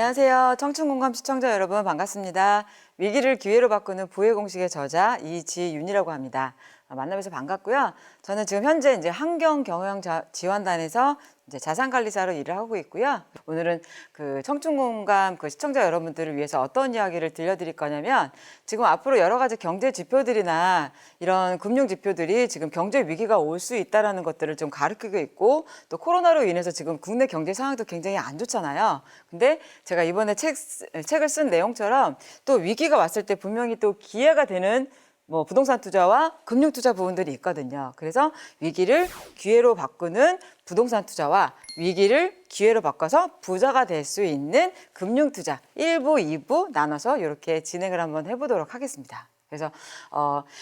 안녕하세요. 청춘공감 시청자 여러분 반갑습니다. 위기를 기회로 바꾸는 부의 공식의 저자 이지윤이라고 합니다. 만나뵈서 반갑고요. 저는 지금 현재 이제 환경경영지원단에서 이제 자산관리사로 일을 하고 있고요. 오늘은 그 청춘공감 그 시청자 여러분들을 위해서 어떤 이야기를 들려드릴 거냐면 지금 앞으로 여러 가지 경제 지표들이나 이런 금융 지표들이 지금 경제 위기가 올 수 있다라는 것들을 좀 가리키고 있고 또 코로나로 인해서 지금 국내 경제 상황도 굉장히 안 좋잖아요. 근데 제가 이번에 책을 쓴 내용처럼 또 위기가 왔을 때 분명히 또 기회가 되는 뭐 부동산 투자와 금융 투자 부분들이 있거든요. 그래서 위기를 기회로 바꾸는 부동산 투자와 위기를 기회로 바꿔서 부자가 될 수 있는 금융 투자 1부, 2부 나눠서 이렇게 진행을 한번 해보도록 하겠습니다. 그래서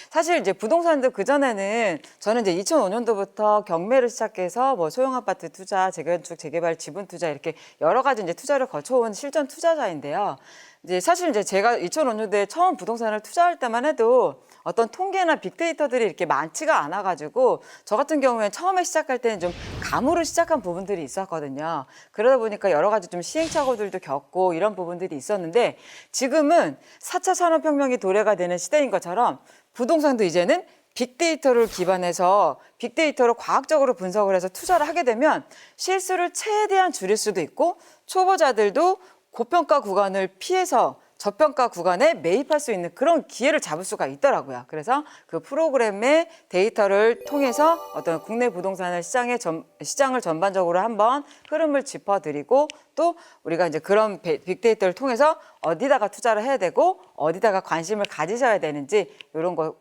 사실 이제 부동산도 그전에는 저는 이제 2005년도부터 경매를 시작해서 뭐 소형 아파트 투자, 재건축, 재개발, 지분 투자 이렇게 여러 가지 이제 투자를 거쳐온 실전 투자자인데요. 이제 사실 이제 제가 2005년도에 처음 부동산을 투자할 때만 해도 어떤 통계나 빅데이터들이 이렇게 많지가 않아가지고 저 같은 경우에 처음에 시작할 때는 좀 감으로 시작한 부분들이 있었거든요. 그러다 보니까 여러 가지 좀 시행착오들도 겪고 이런 부분들이 있었는데 지금은 4차 산업혁명이 도래가 되는 시대인 것처럼 부동산도 이제는 빅데이터를 기반해서 빅데이터로 과학적으로 분석을 해서 투자를 하게 되면 실수를 최대한 줄일 수도 있고 초보자들도 고평가 구간을 피해서 저평가 구간에 매입할 수 있는 그런 기회를 잡을 수가 있더라고요. 그래서 그 프로그램의 데이터를 통해서 어떤 국내 부동산을 시장을 전반적으로 한번 흐름을 짚어드리고 또 우리가 이제 그런 빅데이터를 통해서 어디다가 투자를 해야 되고 어디다가 관심을 가지셔야 되는지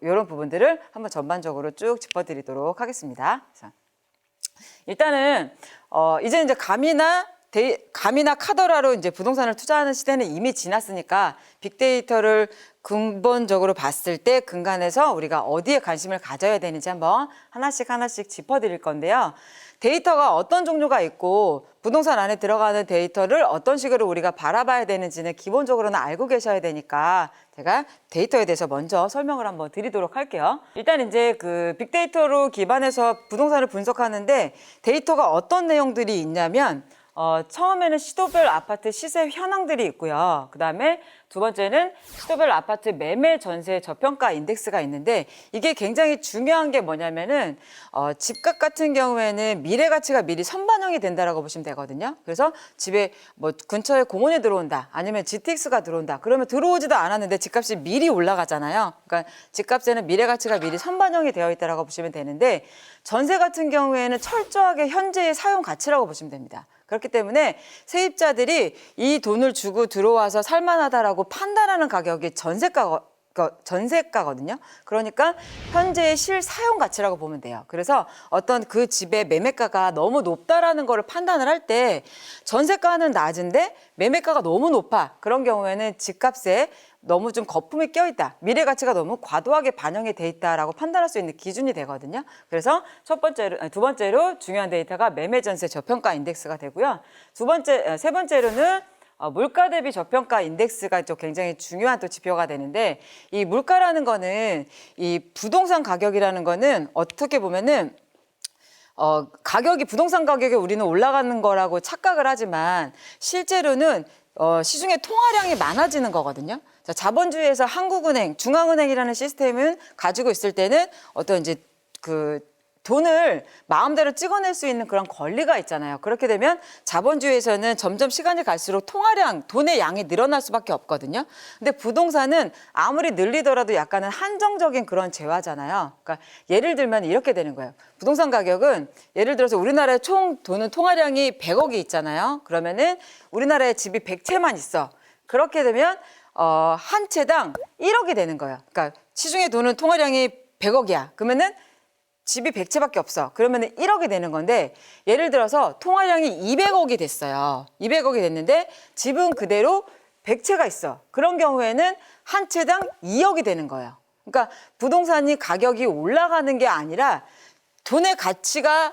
이런 부분들을 한번 전반적으로 쭉 짚어드리도록 하겠습니다. 그래서 일단은 이제 감이나 카더라로 이제 부동산을 투자하는 시대는 이미 지났으니까 빅데이터를 근본적으로 봤을 때 근간에서 우리가 어디에 관심을 가져야 되는지 한번 하나씩 짚어드릴 건데요. 데이터가 어떤 종류가 있고 부동산 안에 들어가는 데이터를 어떤 식으로 우리가 바라봐야 되는지는 기본적으로는 알고 계셔야 되니까 제가 데이터에 대해서 먼저 설명을 한번 드리도록 할게요. 일단 이제 그 빅데이터로 기반해서 부동산을 분석하는데 데이터가 어떤 내용들이 있냐면 처음에는 시도별 아파트 시세 현황들이 있고요. 그 다음에 두 번째는 시도별 아파트 매매 전세 저평가 인덱스가 있는데 이게 굉장히 중요한 게 뭐냐면은 집값 같은 경우에는 미래 가치가 미리 선반영이 된다라고 보시면 되거든요. 그래서 집에 뭐 근처에 공원이 들어온다 아니면 GTX가 들어온다 그러면 들어오지도 않았는데 집값이 미리 올라가잖아요. 그러니까 집값에는 미래 가치가 미리 선반영이 되어 있다라고 보시면 되는데 전세 같은 경우에는 철저하게 현재의 사용 가치라고 보시면 됩니다. 그렇기 때문에 세입자들이 이 돈을 주고 들어와서 살만하다라고 판단하는 가격이 전세가거든요. 그러니까 현재의 실사용 가치라고 보면 돼요. 그래서 어떤 그 집의 매매가가 너무 높다라는 거를 판단을 할 때 전세가는 낮은데 매매가가 너무 높아. 그런 경우에는 집값에 너무 좀 거품이 껴있다. 미래 가치가 너무 과도하게 반영이 돼 있다라고 판단할 수 있는 기준이 되거든요. 그래서 두 번째로 중요한 데이터가 매매 전세 저평가 인덱스가 되고요. 세 번째로는 물가 대비 저평가 인덱스가 또 굉장히 중요한 또 지표가 되는데 이 물가라는 거는 이 부동산 가격이라는 거는 어떻게 보면은 부동산 가격이 우리는 올라가는 거라고 착각을 하지만 실제로는 시중에 통화량이 많아지는 거거든요. 자, 자본주의에서 한국은행, 중앙은행이라는 시스템을 가지고 있을 때는 어떤 이제 그 돈을 마음대로 찍어낼 수 있는 그런 권리가 있잖아요. 그렇게 되면 자본주의에서는 점점 시간이 갈수록 돈의 양이 늘어날 수밖에 없거든요. 근데 부동산은 아무리 늘리더라도 약간은 한정적인 그런 재화잖아요. 그러니까 예를 들면 이렇게 되는 거예요. 부동산 가격은 예를 들어서 우리나라의 총 도는 통화량이 100억이 있잖아요. 그러면은 우리나라에 집이 100채만 있어. 그렇게 되면 한 채당 1억이 되는 거예요. 그러니까 시중에 도는 통화량이 100억이야. 그러면은 집이 100채밖에 없어. 그러면 1억이 되는 건데 예를 들어서 통화량이 200억이 됐어요. 200억이 됐는데 집은 그대로 100채가 있어. 그런 경우에는 한 채당 2억이 되는 거예요. 그러니까 부동산이 가격이 올라가는 게 아니라 돈의 가치가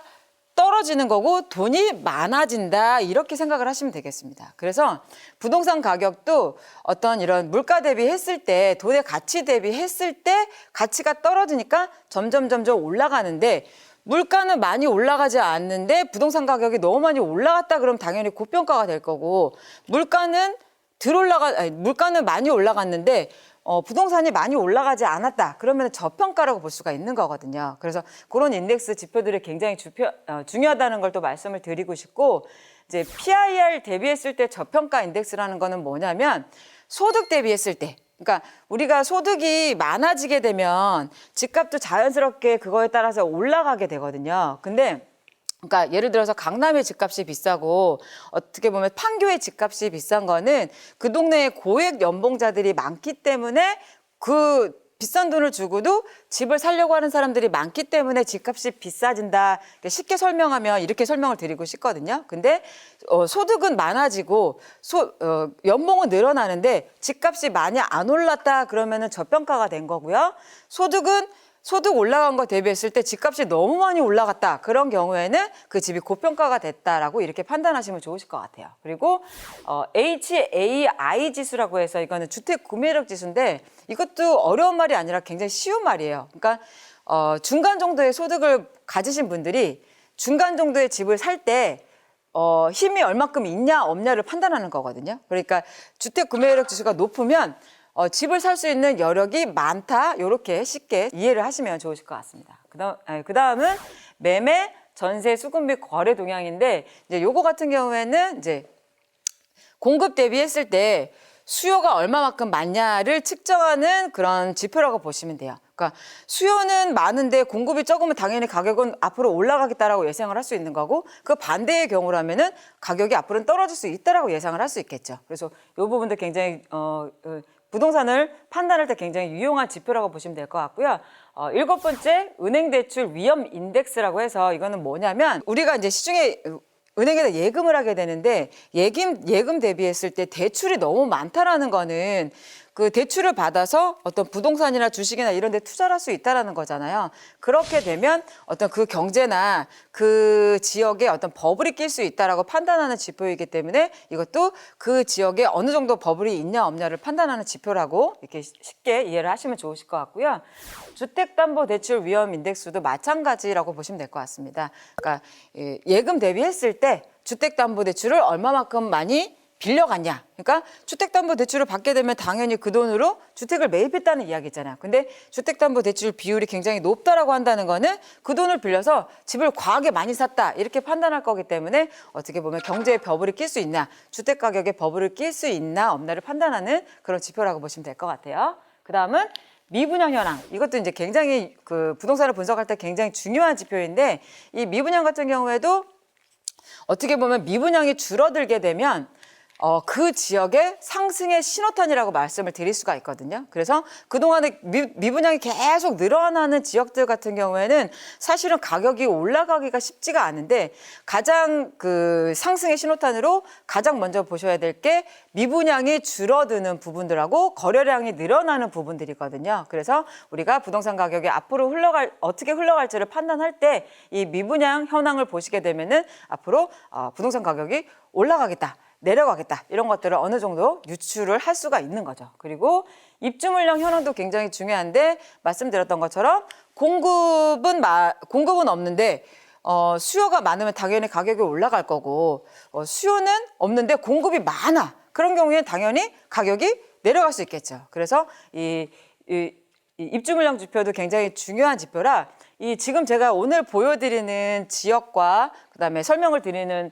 떨어지는 거고 돈이 많아진다 이렇게 생각을 하시면 되겠습니다. 그래서 부동산 가격도 어떤 이런 물가 대비했을 때 돈의 가치 대비했을 때 가치가 떨어지니까 점점 올라가는데 물가는 많이 올라가지 않는데 부동산 가격이 너무 많이 올라갔다 그러면 당연히 고평가가 될 거고 물가는 물가는 많이 올라갔는데 부동산이 많이 올라가지 않았다. 그러면 저평가라고 볼 수가 있는 거거든요. 그래서 그런 인덱스 지표들이 굉장히 중요하다는 걸 또 말씀을 드리고 싶고, 이제 PIR 대비했을 때 저평가 인덱스라는 거는 뭐냐면 소득 대비했을 때, 그러니까 우리가 소득이 많아지게 되면 집값도 자연스럽게 그거에 따라서 올라가게 되거든요. 근데 그러니까 예를 들어서 강남의 집값이 비싸고 어떻게 보면 판교의 집값이 비싼 거는 그 동네에 고액 연봉자들이 많기 때문에 그 비싼 돈을 주고도 집을 사려고 하는 사람들이 많기 때문에 집값이 비싸진다. 쉽게 설명하면 이렇게 설명을 드리고 싶거든요. 근데 소득은 많아지고 연봉은 늘어나는데 집값이 많이 안 올랐다 그러면은 저평가가 된 거고요. 소득 올라간 거 대비했을 때 집값이 너무 많이 올라갔다. 그런 경우에는 그 집이 고평가가 됐다라고 이렇게 판단하시면 좋으실 것 같아요. 그리고 HAI 지수라고 해서 이거는 주택 구매력 지수인데 이것도 어려운 말이 아니라 굉장히 쉬운 말이에요. 그러니까 중간 정도의 소득을 가지신 분들이 중간 정도의 집을 살 때 힘이 얼마큼 있냐 없냐를 판단하는 거거든요. 그러니까 주택 구매력 지수가 높으면 집을 살 수 있는 여력이 많다. 이렇게 쉽게 이해를 하시면 좋으실 것 같습니다. 그다음은 매매, 전세, 수급 및 거래 동향인데 이제 요거 같은 경우에는 이제 공급 대비했을 때 수요가 얼마만큼 많냐를 측정하는 그런 지표라고 보시면 돼요. 그러니까 수요는 많은데 공급이 적으면 당연히 가격은 앞으로 올라가겠다라고 예상을 할 수 있는 거고, 그 반대의 경우라면은 가격이 앞으로는 떨어질 수 있다라고 예상을 할 수 있겠죠. 그래서 이 부분도 굉장히 부동산을 판단할 때 굉장히 유용한 지표라고 보시면 될 것 같고요. 7번째, 은행대출 위험 인덱스라고 해서 이거는 뭐냐면 우리가 이제 시중에 은행에다 예금을 하게 되는데 예금 대비했을 때 대출이 너무 많다라는 거는 그 대출을 받아서 어떤 부동산이나 주식이나 이런 데 투자를 할 수 있다라는 거잖아요. 그렇게 되면 어떤 그 경제나 그 지역에 어떤 버블이 낄 수 있다라고 판단하는 지표이기 때문에 이것도 그 지역에 어느 정도 버블이 있냐 없냐를 판단하는 지표라고 이렇게 쉽게 이해를 하시면 좋으실 것 같고요. 주택담보대출 위험 인덱스도 마찬가지라고 보시면 될 것 같습니다. 그러니까 예금 대비했을 때 주택담보대출을 얼마만큼 많이 빌려갔냐. 그러니까 주택담보대출을 받게 되면 당연히 그 돈으로 주택을 매입했다는 이야기잖아요. 근데 주택담보대출 비율이 굉장히 높다라고 한다는 거는 그 돈을 빌려서 집을 과하게 많이 샀다 이렇게 판단할 거기 때문에 어떻게 보면 경제에 버블이 낄 수 있나, 주택 가격에 버블을 낄 수 있나 없나를 판단하는 그런 지표라고 보시면 될 것 같아요. 그다음은 미분양 현황. 이것도 이제 굉장히 그 부동산을 분석할 때 굉장히 중요한 지표인데 이 미분양 같은 경우에도 어떻게 보면 미분양이 줄어들게 되면 그 지역의 상승의 신호탄이라고 말씀을 드릴 수가 있거든요. 그래서 그동안에 미분양이 계속 늘어나는 지역들 같은 경우에는 사실은 가격이 올라가기가 쉽지가 않은데 가장 그 상승의 신호탄으로 가장 먼저 보셔야 될 게 미분양이 줄어드는 부분들하고 거래량이 늘어나는 부분들이거든요. 그래서 우리가 부동산 가격이 앞으로 어떻게 흘러갈지를 판단할 때 이 미분양 현황을 보시게 되면은 앞으로 부동산 가격이 올라가겠다. 내려가겠다 이런 것들을 어느 정도 유추를 할 수가 있는 거죠. 그리고 입주 물량 현황도 굉장히 중요한데 말씀드렸던 것처럼 공급은 없는데 수요가 많으면 당연히 가격이 올라갈 거고 수요는 없는데 공급이 많아. 그런 경우에는 당연히 가격이 내려갈 수 있겠죠. 그래서 이 입주 물량 지표도 굉장히 중요한 지표라 지금 제가 오늘 보여드리는 지역과 그다음에 설명을 드리는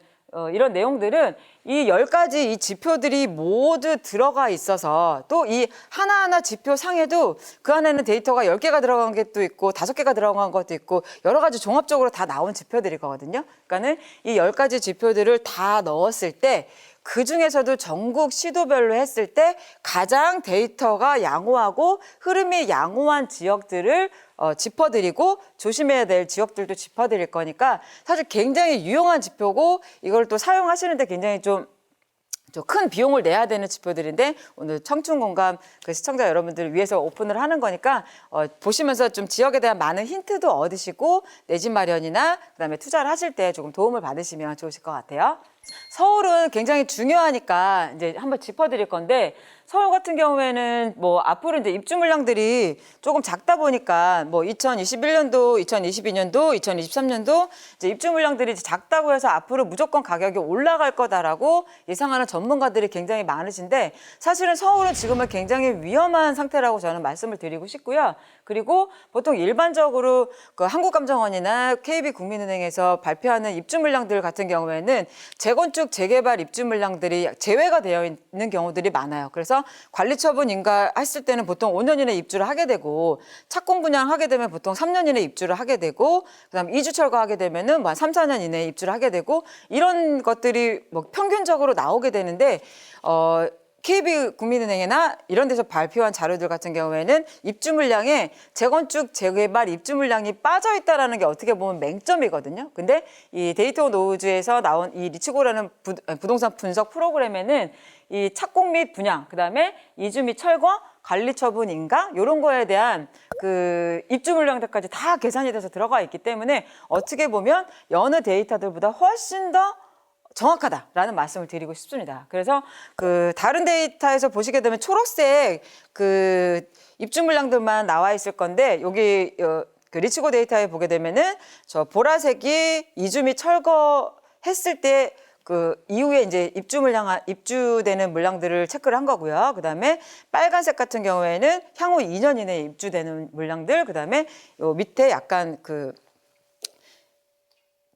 이런 내용들은 이 10가지 이 지표들이 모두 들어가 있어서 또 이 하나하나 지표 상에도 그 안에는 데이터가 10개가 들어간 것도 있고 5개가 들어간 것도 있고 여러 가지 종합적으로 다 나온 지표들이거든요. 그러니까는 이 10가지 지표들을 다 넣었을 때 그 중에서도 전국 시도별로 했을 때 가장 데이터가 양호하고 흐름이 양호한 지역들을 짚어드리고 조심해야 될 지역들도 짚어드릴 거니까 사실 굉장히 유용한 지표고 이걸 또 사용하시는데 굉장히 좀 큰 비용을 내야 되는 지표들인데 오늘 청춘공감 그 시청자 여러분들을 위해서 오픈을 하는 거니까 보시면서 좀 지역에 대한 많은 힌트도 얻으시고 내 집 마련이나 그다음에 투자를 하실 때 조금 도움을 받으시면 좋으실 것 같아요. 서울은 굉장히 중요하니까 이제 한번 짚어드릴 건데 서울 같은 경우에는 뭐 앞으로 이제 입주 물량들이 조금 작다 보니까 뭐 2021년도, 2022년도, 2023년도 이제 입주 물량들이 이제 작다고 해서 앞으로 무조건 가격이 올라갈 거다라고 예상하는 전문가들이 굉장히 많으신데 사실은 서울은 지금은 굉장히 위험한 상태라고 저는 말씀을 드리고 싶고요. 그리고 보통 일반적으로 그 한국감정원이나 KB국민은행에서 발표하는 입주 물량들 같은 경우에는 재건축, 재개발 입주 물량들이 제외가 되어 있는 경우들이 많아요. 그래서 관리처분 인가했을 때는 보통 5년 이내 입주를 하게 되고 착공 분양하게 되면 보통 3년 이내 입주를 하게 되고 그다음 이주 철거하게 되면은 뭐 3, 4년 이내에 입주를 하게 되고 이런 것들이 뭐 평균적으로 나오게 되는데 KB국민은행이나 이런 데서 발표한 자료들 같은 경우에는 입주 물량에 재건축, 재개발 입주 물량이 빠져 있다라는 게 어떻게 보면 맹점이거든요. 근데 이 데이터 노우즈에서 나온 이 리치고라는 부동산 분석 프로그램에는 이 착공 및 분양, 그다음에 이주 및 철거, 관리 처분 인가 이런 거에 대한 그 입주 물량들까지 다 계산이 돼서 들어가 있기 때문에 어떻게 보면 여느 데이터들보다 훨씬 더 정확하다라는 말씀을 드리고 싶습니다. 그래서 그 다른 데이터에서 보시게 되면 초록색 그 입주 물량들만 나와 있을 건데 여기 그 리치고 데이터에 보게 되면은 저 보라색이 이주 및 철거 했을 때 그 이후에 이제 입주되는 물량들을 체크를 한 거고요. 그다음에 빨간색 같은 경우에는 향후 2년 이내에 입주되는 물량들, 그다음에 요 밑에 약간 그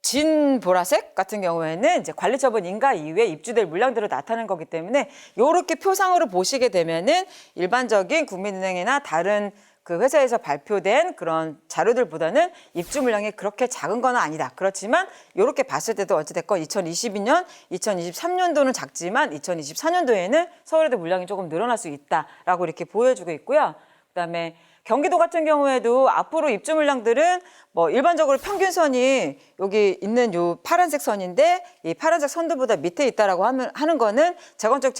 진 보라색 같은 경우에는 이제 관리처분 인가 이후에 입주될 물량들을 나타낸 거기 때문에 이렇게 표상으로 보시게 되면은 일반적인 국민은행이나 다른 그 회사에서 발표된 그런 자료들보다는 입주 물량이 그렇게 작은 건 아니다. 그렇지만 이렇게 봤을 때도 어찌됐건 2022년, 2023년도는 작지만 2024년도에는 서울에도 물량이 조금 늘어날 수 있다라고 이렇게 보여주고 있고요. 그다음에 경기도 같은 경우에도 앞으로 입주 물량들은 뭐 일반적으로 평균선이 여기 있는 요 파란색 선인데 이 파란색 선도보다 밑에 있다라고 하는 거는 재건축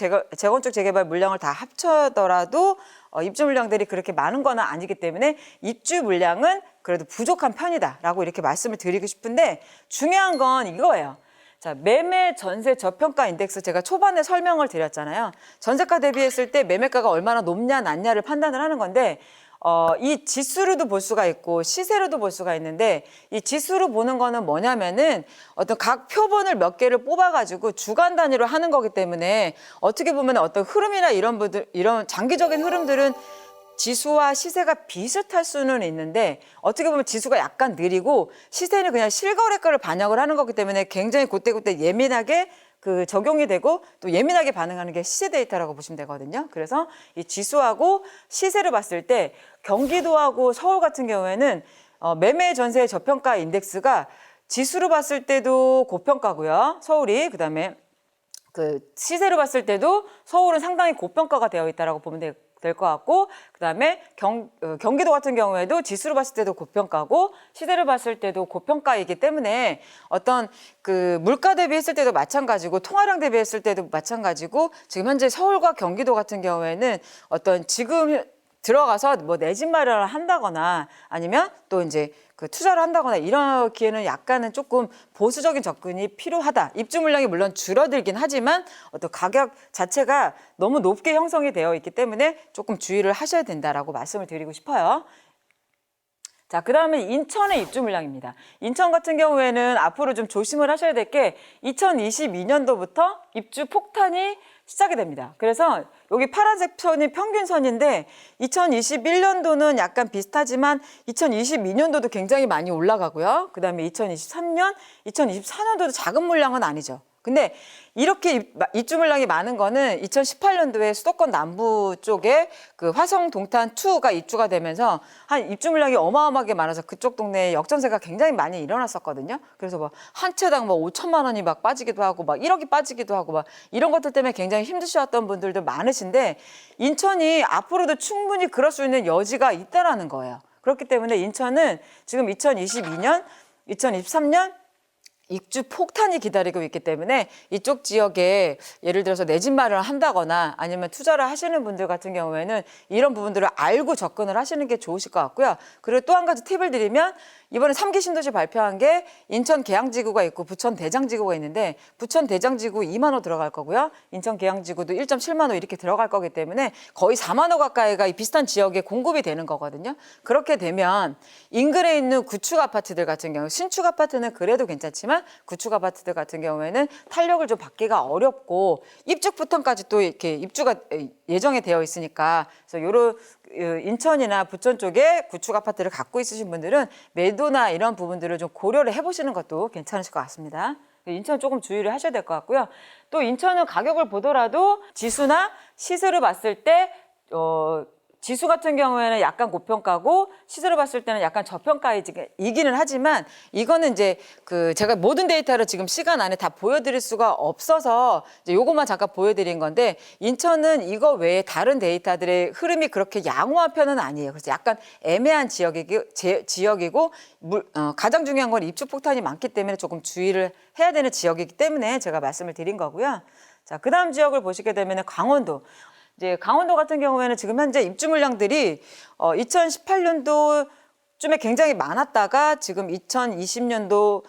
재개발 물량을 다 합쳐더라도 입주 물량들이 그렇게 많은 건 아니기 때문에 입주 물량은 그래도 부족한 편이다라고 이렇게 말씀을 드리고 싶은데 중요한 건 이거예요. 자, 매매 전세 저평가 인덱스 제가 초반에 설명을 드렸잖아요. 전세가 대비했을 때 매매가가 얼마나 높냐 낮냐를 판단을 하는 건데 이 지수로도 볼 수가 있고 시세로도 볼 수가 있는데 이 지수로 보는 거는 뭐냐면은 어떤 각 표본을 몇 개를 뽑아가지고 주간 단위로 하는 거기 때문에 어떻게 보면 어떤 흐름이나 이런 장기적인 흐름들은 지수와 시세가 비슷할 수는 있는데 어떻게 보면 지수가 약간 느리고 시세는 그냥 실거래가를 반영을 하는 거기 때문에 굉장히 그때그때 예민하게 그 적용이 되고 또 예민하게 반응하는 게 시세 데이터라고 보시면 되거든요. 그래서 이 지수하고 시세를 봤을 때 경기도하고 서울 같은 경우에는 매매 전세 저평가 인덱스가 지수로 봤을 때도 고평가고요. 서울이 그다음에 그 시세로 봤을 때도 서울은 상당히 고평가가 되어 있다라고 보면 될 것 같고 그다음에 경기도 같은 경우에도 지수로 봤을 때도 고평가고 시세를 봤을 때도 고평가이기 때문에 어떤 그 물가 대비했을 때도 마찬가지고 통화량 대비했을 때도 마찬가지고 지금 현재 서울과 경기도 같은 경우에는 어떤 지금 들어가서 뭐 내 집 마련을 한다거나 아니면 또 이제 그 투자를 한다거나 이렇기에는 약간은 조금 보수적인 접근이 필요하다. 입주 물량이 물론 줄어들긴 하지만 어떤 가격 자체가 너무 높게 형성이 되어 있기 때문에 조금 주의를 하셔야 된다라고 말씀을 드리고 싶어요. 자, 그 다음에 인천의 입주 물량입니다. 인천 같은 경우에는 앞으로 좀 조심을 하셔야 될 게 2022년도부터 입주 폭탄이 시작이 됩니다. 그래서 여기 파란색 선이 평균선인데 2021년도는 약간 비슷하지만 2022년도도 굉장히 많이 올라가고요. 그 다음에 2023년, 2024년도도 작은 물량은 아니죠. 근데 이렇게 입주 물량이 많은 거는 2018년도에 수도권 남부 쪽에 그 화성 동탄 2가 입주가 되면서 한 입주 물량이 어마어마하게 많아서 그쪽 동네에 역전세가 굉장히 많이 일어났었거든요. 그래서 뭐 한 채당 뭐 5천만 원이 막 빠지기도 하고 막 1억이 빠지기도 하고 막 이런 것들 때문에 굉장히 힘드셨던 분들도 많으신데 인천이 앞으로도 충분히 그럴 수 있는 여지가 있다라는 거예요. 그렇기 때문에 인천은 지금 2022년, 2023년 입주 폭탄이 기다리고 있기 때문에 이쪽 지역에 예를 들어서 내 집 마련을 한다거나 아니면 투자를 하시는 분들 같은 경우에는 이런 부분들을 알고 접근을 하시는 게 좋으실 것 같고요. 그리고 또 한 가지 팁을 드리면 이번에 3기 신도시 발표한 게 인천 계양지구가 있고 부천 대장지구가 있는데 부천 대장지구 2만 호 들어갈 거고요. 인천 계양지구도 1.7만 호 이렇게 들어갈 거기 때문에 거의 4만 호 가까이가 이 비슷한 지역에 공급이 되는 거거든요. 그렇게 되면 인근에 있는 구축 아파트들 같은 경우 신축 아파트는 그래도 괜찮지만 구축 아파트들 같은 경우에는 탄력을 좀 받기가 어렵고 입주 부터까지 또 이렇게 입주가 예정이 되어 있으니까 그래서 요런 인천이나 부천 쪽에 구축 아파트를 갖고 있으신 분들은 매도나 이런 부분들을 좀 고려를 해보시는 것도 괜찮으실 것 같습니다. 인천 조금 주의를 하셔야 될 것 같고요. 또 인천은 가격을 보더라도 지수나 시세를 봤을 때 지수 같은 경우에는 약간 고평가고 시세를 봤을 때는 약간 저평가이기는 하지만 이거는 이제 제가 모든 데이터를 지금 시간 안에 다 보여드릴 수가 없어서 이제 요것만 잠깐 보여드린 건데 인천은 이거 외에 다른 데이터들의 흐름이 그렇게 양호한 편은 아니에요. 그래서 약간 애매한 지역이고 가장 중요한 건 입주 폭탄이 많기 때문에 조금 주의를 해야 되는 지역이기 때문에 제가 말씀을 드린 거고요. 자, 그다음 지역을 보시게 되면 강원도. 이제 강원도 같은 경우에는 지금 현재 입주 물량들이 2018년도쯤에 굉장히 많았다가 지금 2020년도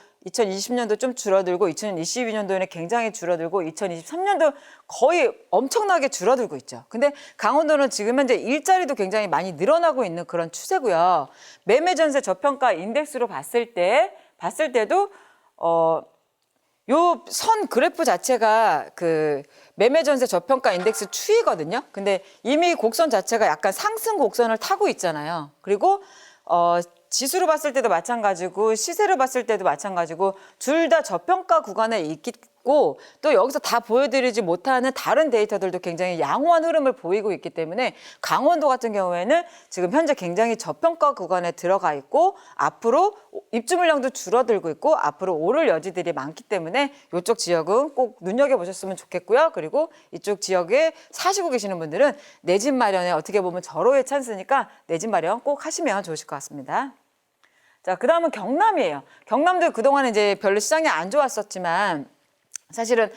좀 줄어들고 2022년도에는 굉장히 줄어들고 2023년도 거의 엄청나게 줄어들고 있죠. 근데 강원도는 지금 현재 일자리도 굉장히 많이 늘어나고 있는 그런 추세고요. 매매 전세 저평가 인덱스로 봤을 때도 요 선 그래프 자체가 매매 전세 저평가 인덱스 추이거든요. 근데 이미 곡선 자체가 약간 상승 곡선을 타고 있잖아요. 그리고 지수로 봤을 때도 마찬가지고 시세를 봤을 때도 마찬가지고 둘 다 저평가 구간에 있고 또 여기서 다 보여드리지 못하는 다른 데이터들도 굉장히 양호한 흐름을 보이고 있기 때문에 강원도 같은 경우에는 지금 현재 굉장히 저평가 구간에 들어가 있고 앞으로 입주 물량도 줄어들고 있고 앞으로 오를 여지들이 많기 때문에 이쪽 지역은 꼭 눈여겨보셨으면 좋겠고요. 그리고 이쪽 지역에 사시고 계시는 분들은 내 집 마련에 어떻게 보면 절호의 찬스니까 내 집 마련 꼭 하시면 좋으실 것 같습니다. 자, 그 다음은 경남이에요. 경남도 그동안 이제 별로 시장이 안 좋았었지만 사실은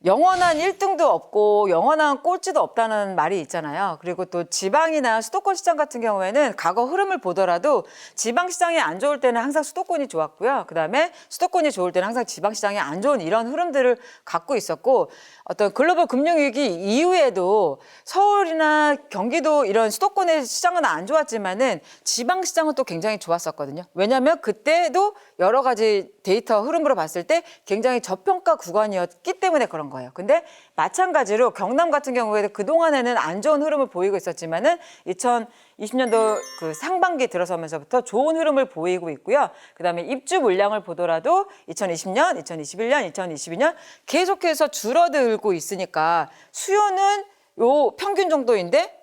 영원한 1등도 없고 영원한 꼴찌도 없다는 말이 있잖아요. 그리고 또 지방이나 수도권 시장 같은 경우에는 과거 흐름을 보더라도 지방 시장이 안 좋을 때는 항상 수도권이 좋았고요. 그다음에 수도권이 좋을 때는 항상 지방 시장이 안 좋은 이런 흐름들을 갖고 있었고 어떤 글로벌 금융위기 이후에도 서울이나 경기도 이런 수도권의 시장은 안 좋았지만은 지방 시장은 또 굉장히 좋았었거든요. 왜냐하면 그때도 여러 가지 데이터 흐름으로 봤을 때 굉장히 저평가 구간이었기 때문에 그런 거예요. 근데 마찬가지로 경남 같은 경우에도 그동안에는 안 좋은 흐름을 보이고 있었지만은 2020년도 상반기 들어서면서부터 좋은 흐름을 보이고 있고요. 그다음에 입주 물량을 보더라도 2020년, 2021년, 2022년 계속해서 줄어들고 있으니까 수요는 요 평균 정도인데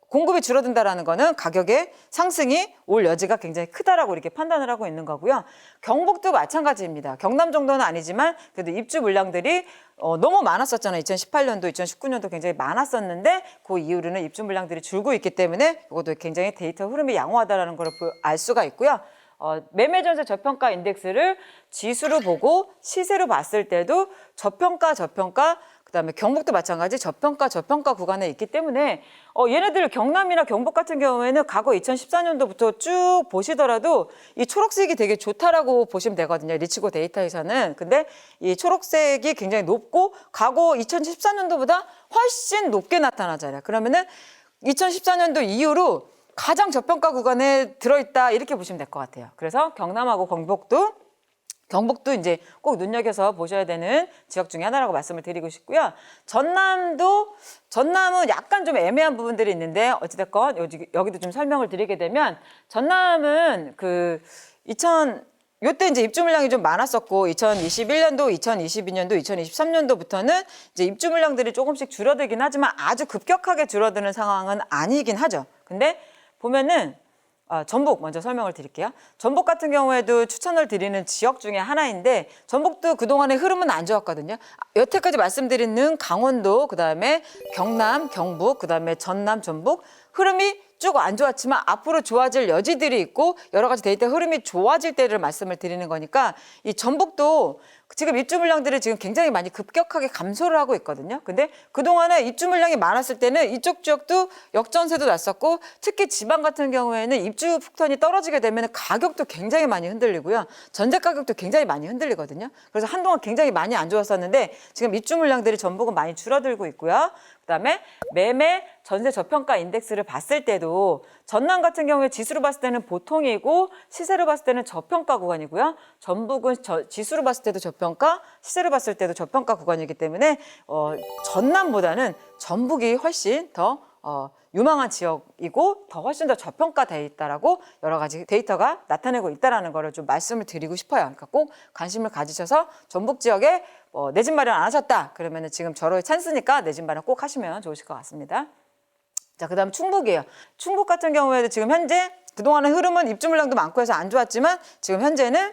공급이 줄어든다라는 거는 가격의 상승이 올 여지가 굉장히 크다라고 이렇게 판단을 하고 있는 거고요. 경북도 마찬가지입니다. 경남 정도는 아니지만 그래도 입주 물량들이 너무 많았었잖아요. 2018년도, 2019년도 굉장히 많았었는데 그 이후로는 입주 물량들이 줄고 있기 때문에 이것도 굉장히 데이터 흐름이 양호하다라는 걸 알 수가 있고요. 매매 전세 저평가 인덱스를 지수로 보고 시세로 봤을 때도 저평가 그다음에 경북도 마찬가지 저평가 구간에 있기 때문에 얘네들 경남이나 경북 같은 경우에는 과거 2014년도부터 쭉 보시더라도 이 초록색이 되게 좋다라고 보시면 되거든요. 리치고 데이터에서는. 근데 이 초록색이 굉장히 높고 과거 2014년도보다 훨씬 높게 나타나잖아요. 그러면은 2014년도 이후로 가장 저평가 구간에 들어있다 이렇게 보시면 될 것 같아요. 그래서 경남하고 경북도 이제 꼭 눈여겨서 보셔야 되는 지역 중에 하나라고 말씀을 드리고 싶고요. 전남은 약간 좀 애매한 부분들이 있는데 어찌됐건 여기도 좀 설명을 드리게 되면 전남은 요때 이제 입주 물량이 좀 많았었고 2021년도, 2022년도, 2023년도부터는 이제 입주 물량들이 조금씩 줄어들긴 하지만 아주 급격하게 줄어드는 상황은 아니긴 하죠. 근데 보면은 전북 먼저 설명을 드릴게요. 전북 같은 경우에도 추천을 드리는 지역 중에 하나인데 전북도 그동안의 흐름은 안 좋았거든요. 여태까지 말씀드리는 강원도, 그다음에 경남, 경북, 그다음에 전남, 전북 흐름이 쭉 쭉 안 좋았지만 앞으로 좋아질 여지들이 있고 여러 가지 데이터 흐름이 좋아질 때를 말씀을 드리는 거니까 이 전북도 지금 입주 물량들이 지금 굉장히 많이 급격하게 감소를 하고 있거든요. 근데 그동안에 입주 물량이 많았을 때는 이쪽 지역도 역전세도 났었고 특히 지방 같은 경우에는 입주 폭탄이 떨어지게 되면 가격도 굉장히 많이 흔들리고요. 전세 가격도 굉장히 많이 흔들리거든요. 그래서 한동안 굉장히 많이 안 좋았었는데 지금 입주 물량들이 전북은 많이 줄어들고 있고요. 그다음에 매매 전세 저평가 인덱스를 봤을 때도 전남 같은 경우에 지수로 봤을 때는 보통이고 시세로 봤을 때는 저평가 구간이고요. 전북은 지수로 봤을 때도 저평가, 시세로 봤을 때도 저평가 구간이기 때문에 전남보다는 전북이 훨씬 더 유망한 지역이고 더 훨씬 더 저평가돼 있다라고 여러 가지 데이터가 나타내고 있다라는 거를 좀 말씀을 드리고 싶어요. 그러니까 꼭 관심을 가지셔서 전북 지역에 내 집 마련 안 하셨다 그러면은 지금 절호의 찬스니까 내 집 마련 꼭 하시면 좋으실 것 같습니다. 자, 그다음 충북이에요. 충북 같은 경우에도 지금 현재 그동안의 흐름은 입주 물량도 많고 해서 안 좋았지만 지금 현재는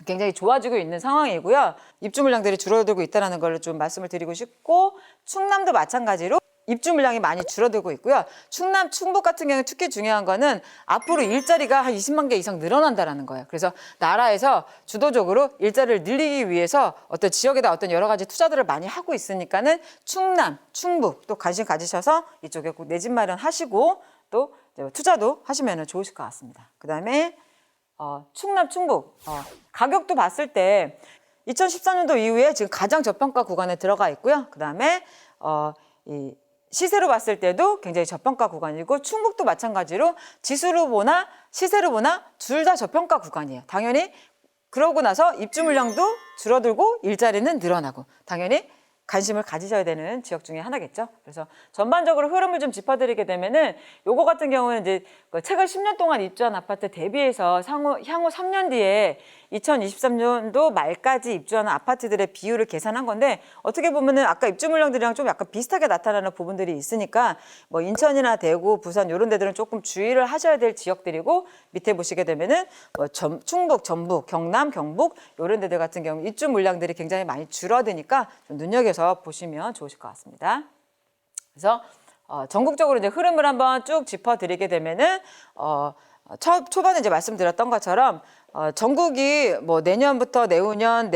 굉장히 좋아지고 있는 상황이고요. 입주 물량들이 줄어들고 있다는 걸 좀 말씀을 드리고 싶고 충남도 마찬가지로 입주 물량이 많이 줄어들고 있고요. 충남, 충북 같은 경우는 특히 중요한 거는 앞으로 일자리가 한 20만 개 이상 늘어난다는 거예요. 그래서 나라에서 주도적으로 일자리를 늘리기 위해서 어떤 지역에다 어떤 여러 가지 투자들을 많이 하고 있으니까는 충남, 충북 또 관심 가지셔서 이쪽에 꼭 내 집 마련하시고 또 투자도 하시면 좋으실 것 같습니다. 그다음에 충남, 충북 가격도 봤을 때 2014년도 이후에 지금 가장 저평가 구간에 들어가 있고요. 그다음에 이 시세로 봤을 때도 굉장히 저평가 구간이고 충북도 마찬가지로 지수로 보나 시세로 보나 둘 다 저평가 구간이에요. 당연히 그러고 나서 입주 물량도 줄어들고 일자리는 늘어나고 당연히 관심을 가지셔야 되는 지역 중에 하나겠죠. 그래서 전반적으로 흐름을 좀 짚어드리게 되면은 요거 같은 경우는 이제 최근 10년 동안 입주한 아파트 대비해서 향후 3년 뒤에 2023년도 말까지 입주하는 아파트들의 비율을 계산한 건데 어떻게 보면은 아까 입주 물량들이랑 좀 약간 비슷하게 나타나는 부분들이 있으니까 뭐 인천이나 대구, 부산 이런 데들은 조금 주의를 하셔야 될 지역들이고 밑에 보시게 되면은 뭐 충북, 전북, 경남, 경북 이런 데들 같은 경우 입주 물량들이 굉장히 많이 줄어드니까 좀 눈여겨서 보시면 좋으실 것 같습니다. 그래서 전국적으로 이제 흐름을 한번 쭉 짚어드리게 되면은 초반에 이제 말씀드렸던 것처럼 전국이 뭐 내년부터 내후년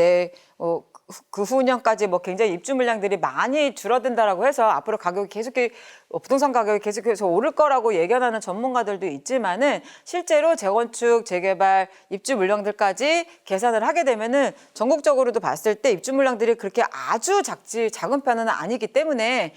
그 후년까지 뭐 굉장히 입주 물량들이 많이 줄어든다라고 해서 앞으로 가격이 계속 부동산 가격이 계속해서 오를 거라고 예견하는 전문가들도 있지만은 실제로 재건축, 재개발, 입주 물량들까지 계산을 하게 되면은 전국적으로도 봤을 때 입주 물량들이 그렇게 아주 작은 편은 아니기 때문에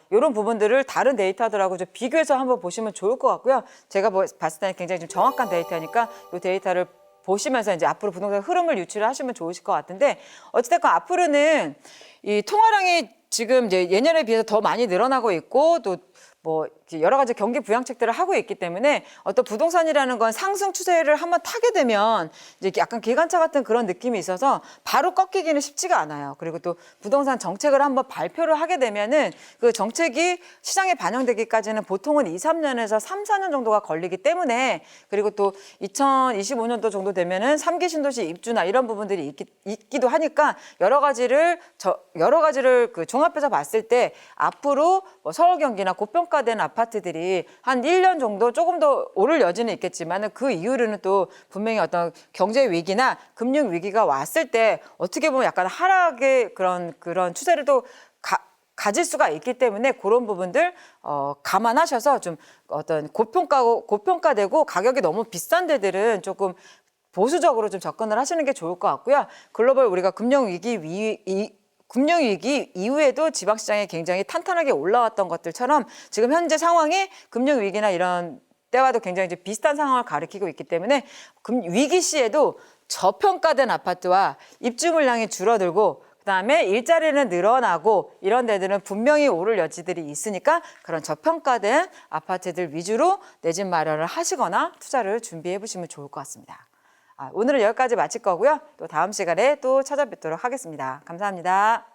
이런 부분들을 다른 데이터들하고 좀 비교해서 한번 보시면 좋을 것 같고요. 제가 봤을 때는 굉장히 좀 정확한 데이터니까 이 데이터를 보시면서 이제 앞으로 부동산 흐름을 유추를 하시면 좋으실 것 같은데 어찌됐건 앞으로는 이 통화량이 지금 이제 예년에 비해서 더 많이 늘어나고 있고 또 뭐 여러 가지 경기 부양책들을 하고 있기 때문에 어떤 부동산이라는 건 상승 추세를 한번 타게 되면 이제 약간 기관차 같은 그런 느낌이 있어서 바로 꺾이기는 쉽지가 않아요. 그리고 또 부동산 정책을 한번 발표를 하게 되면은 그 정책이 시장에 반영되기까지는 보통은 2, 3년에서 3, 4년 정도가 걸리기 때문에 그리고 또 2025년도 정도 되면은 3기 신도시 입주나 이런 부분들이 있기도 하니까 여러 가지를 그 종합해서 봤을 때 앞으로 뭐 서울 경기나 고평가된 아파트들이 한 1년 정도 조금 더 오를 여지는 있겠지만 그 이후로는 또 분명히 어떤 경제 위기나 금융 위기가 왔을 때 어떻게 보면 약간 하락의 그런 추세를 또 가질 수가 있기 때문에 그런 부분들 감안하셔서 좀 어떤 고평가되고 가격이 너무 비싼 데들은 조금 보수적으로 좀 접근을 하시는 게 좋을 것 같고요. 글로벌 우리가 금융위기 이후에도 지방시장이 굉장히 탄탄하게 올라왔던 것들처럼 지금 현재 상황이 금융위기나 이런 때와도 굉장히 이제 비슷한 상황을 가리키고 있기 때문에 위기 시에도 저평가된 아파트와 입주 물량이 줄어들고 그다음에 일자리는 늘어나고 이런 데들은 분명히 오를 여지들이 있으니까 그런 저평가된 아파트들 위주로 내 집 마련을 하시거나 투자를 준비해 보시면 좋을 것 같습니다. 오늘은 여기까지 마칠 거고요. 또 다음 시간에 또 찾아뵙도록 하겠습니다. 감사합니다.